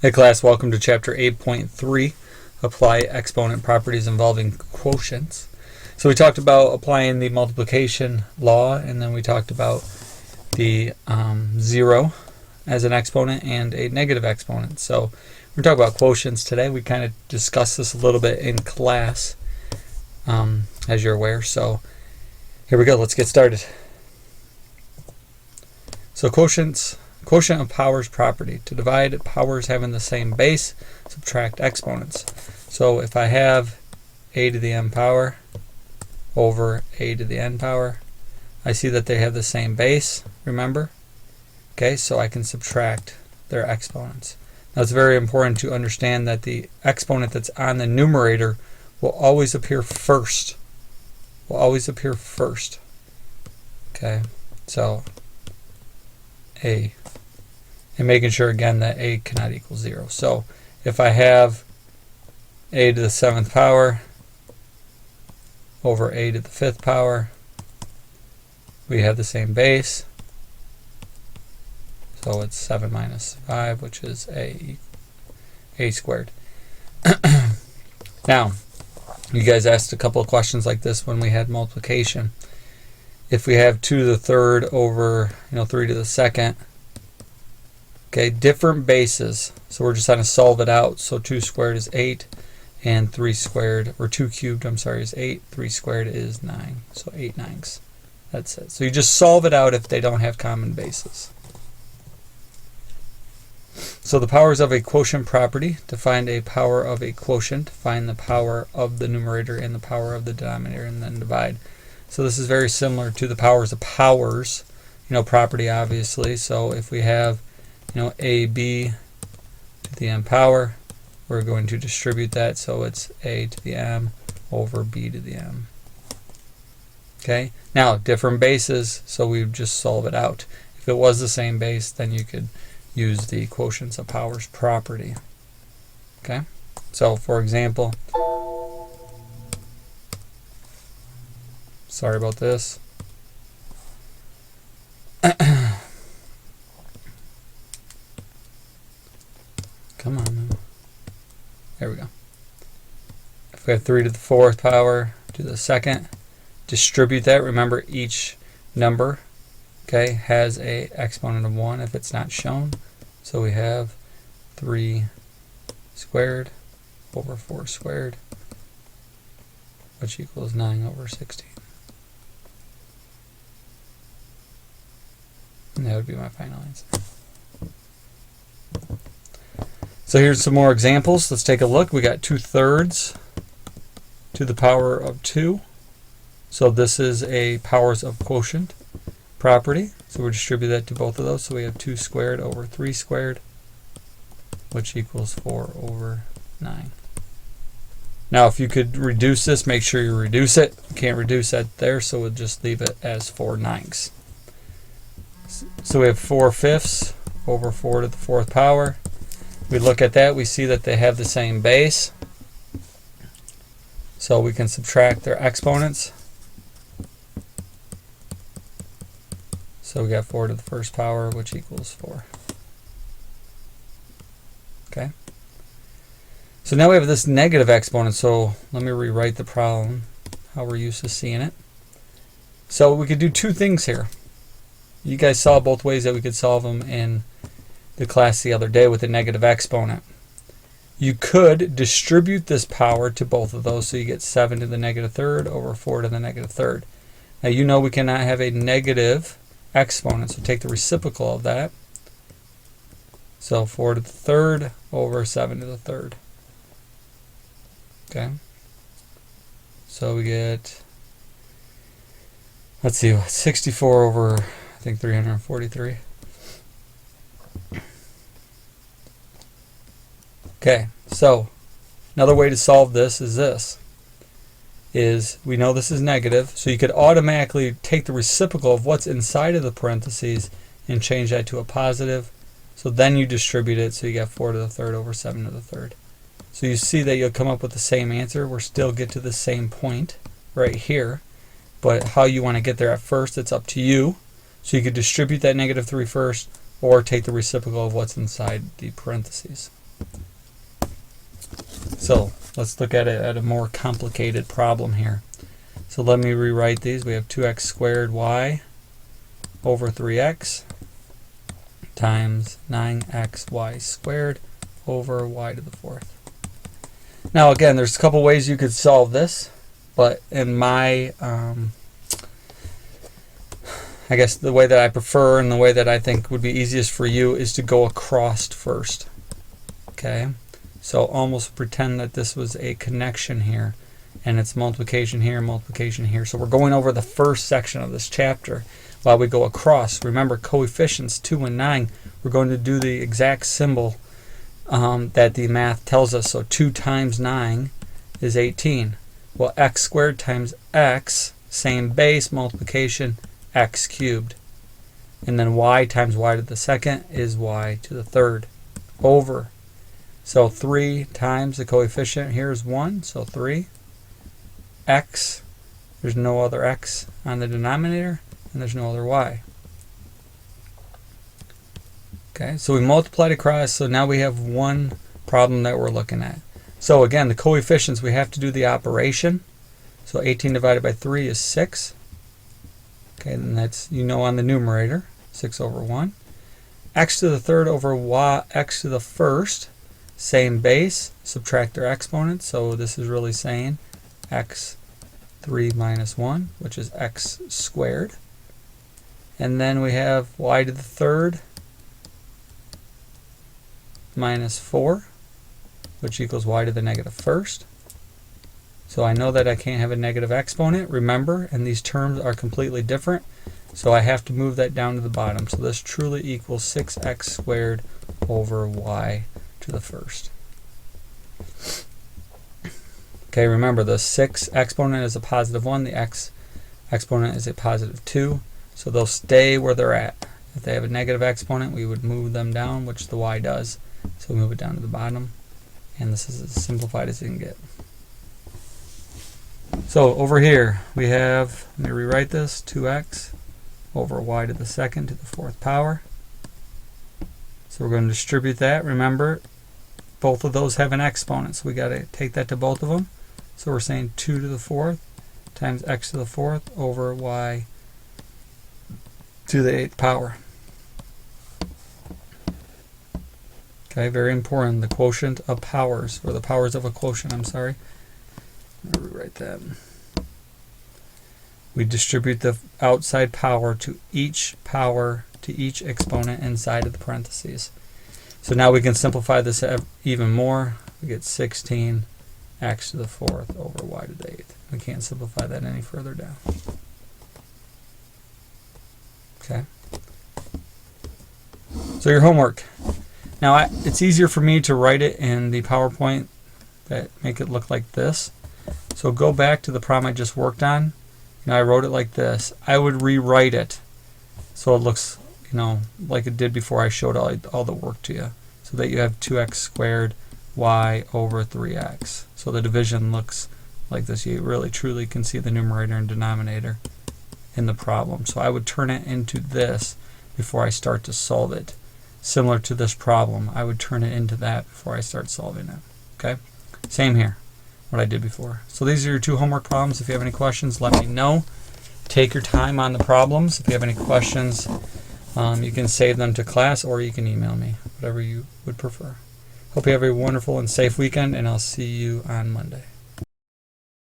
Hey class, welcome to chapter 8.3, apply exponent properties involving quotients. So we talked about applying the multiplication law, and then we talked about the 0 as an exponent and a negative exponent. So we're talking about quotients today. We kind of discussed this a little bit in class, as you're aware. So here we go, let's get started. So quotient of powers property. To divide powers having the same base, subtract exponents. So if I have a to the m power over a to the n power, I see that they have the same base, remember? Okay, so I can subtract their exponents. Now it's very important to understand that the exponent that's on the numerator will always appear first. Okay, so a. And making sure again that a cannot equal 0. So if I have a to the 7th power over a to the 5th power, we have the same base. So it's 7 minus 5, which is a squared. Now, you guys asked a couple of questions like this when we had multiplication. If we have 2 to the 3rd over 3 to the 2nd, okay, different bases, so we're just trying to solve it out. So 2 squared is 8, and 3 squared, or 2 cubed, I'm sorry, is 8. 3 squared is 9, so 8 ninths. That's it. So you just solve it out if they don't have common bases. So the powers of a quotient property. To find a power of a quotient, find the power of the numerator and the power of the denominator, and then divide. So this is very similar to the powers of powers, property obviously. So if we have ab to the m power, we're going to distribute that, so it's a to the m over b to the m. Okay, now different bases, so we just solve it out. If it was the same base, then you could use the quotients of powers property. Okay, so for example, sorry about this. Come on now. There we go. If we have 3 to the 4th power to the 2nd, distribute that. Remember, each number, okay, has a exponent of 1 if it's not shown. So we have 3 squared over 4 squared, which equals 9 over 16. And that would be my final answer. So here's some more examples. Let's take a look. We got 2/3 to the power of 2. So this is a powers of quotient property. So we distribute that to both of those. So we have 2 squared over 3 squared, which equals 4 over 9. Now if you could reduce this, make sure you reduce it. You can't reduce that there, so we'll just leave it as 4 ninths. So we have 4/5 over 4 to the 4th power. We look at that, we see that they have the same base. So we can subtract their exponents. So we got 4 to the 1st power, which equals 4. Okay. So now we have this negative exponent. So let me rewrite the problem, how we're used to seeing it. So we could do two things here. You guys saw both ways that we could solve them in the class the other day with a negative exponent. You could distribute this power to both of those, so you get 7 to the negative 3rd over 4 to the negative 3rd. Now we cannot have a negative exponent, so take the reciprocal of that. So 4 to the 3rd over 7 to the 3rd. Okay. So we get, let's see, 64 over, I think, 343. Okay, so another way to solve this is we know this is negative, so you could automatically take the reciprocal of what's inside of the parentheses and change that to a positive. So then you distribute it, so you got 4 to the 3rd over 7 to the 3rd. So you see that you'll come up with the same answer. We'll still get to the same point right here, but how you want to get there at first, it's up to you. So you could distribute that -3 first, or take the reciprocal of what's inside the parentheses. So let's look at it at a more complicated problem here. So let me rewrite these. We have 2x squared y over 3x times 9xy squared over y to the fourth. Now again, there's a couple ways you could solve this, but in my I guess the way that I prefer and the way that I think would be easiest for you is to go across first. Okay, so almost pretend that this was a connection here, and it's multiplication here, multiplication here. So we're going over the first section of this chapter while we go across. Remember, coefficients 2 and 9, we're going to do the exact symbol that the math tells us. So 2 times 9 is 18. Well, x squared times x, same base, multiplication, x cubed. And then y times y to the second is y to the third over. So 3 times the coefficient here is 1, so 3. X, there's no other x on the denominator, and there's no other y. Okay, so we multiplied across, so now we have one problem that we're looking at. So again, the coefficients, we have to do the operation. So 18 divided by 3 is 6. Okay, then that's, you know, on the numerator, 6 over 1. X to the third over y, x to the first, same base, subtract their exponents. So this is really saying x3 minus 1, which is x squared. And then we have y to the third minus 4, which equals y to the negative first. So I know that I can't have a negative exponent, remember, and these terms are completely different. So I have to move that down to the bottom. So this truly equals 6x squared over y to the first. Okay, remember the 6 exponent is a positive 1, the x exponent is a positive 2. So they'll stay where they're at. If they have a negative exponent, we would move them down, which the y does. So we move it down to the bottom. And this is as simplified as you can get. So over here we have, let me rewrite this, 2x over y to the second to the fourth power. So we're going to distribute that. Remember, both of those have an exponent, so we got to take that to both of them. So we're saying 2 to the fourth times x to the fourth over y to the 8th power. Okay, very important, the quotient of powers, or the powers of a quotient, I'm sorry. Let me rewrite that. We distribute the outside power to each exponent inside of the parentheses. So now we can simplify this even more. We get 16 x to the fourth over y to the 8th. We can't simplify that any further down. Okay. So your homework. Now it's easier for me to write it in the PowerPoint that make it look like this. So go back to the problem I just worked on. You know, I wrote it like this. I would rewrite it so it looks, you know, like it did before I showed all the work to you. So that you have 2x squared y over 3x. So the division looks like this. You really truly can see the numerator and denominator in the problem. So I would turn it into this before I start to solve it. Similar to this problem, I would turn it into that before I start solving it. Okay? Same here, what I did before. So these are your 2 homework problems. If you have any questions, let me know. Take your time on the problems. If you have any questions, you can save them to class or you can email me, whatever you would prefer. Hope you have a wonderful and safe weekend, and I'll see you on Monday.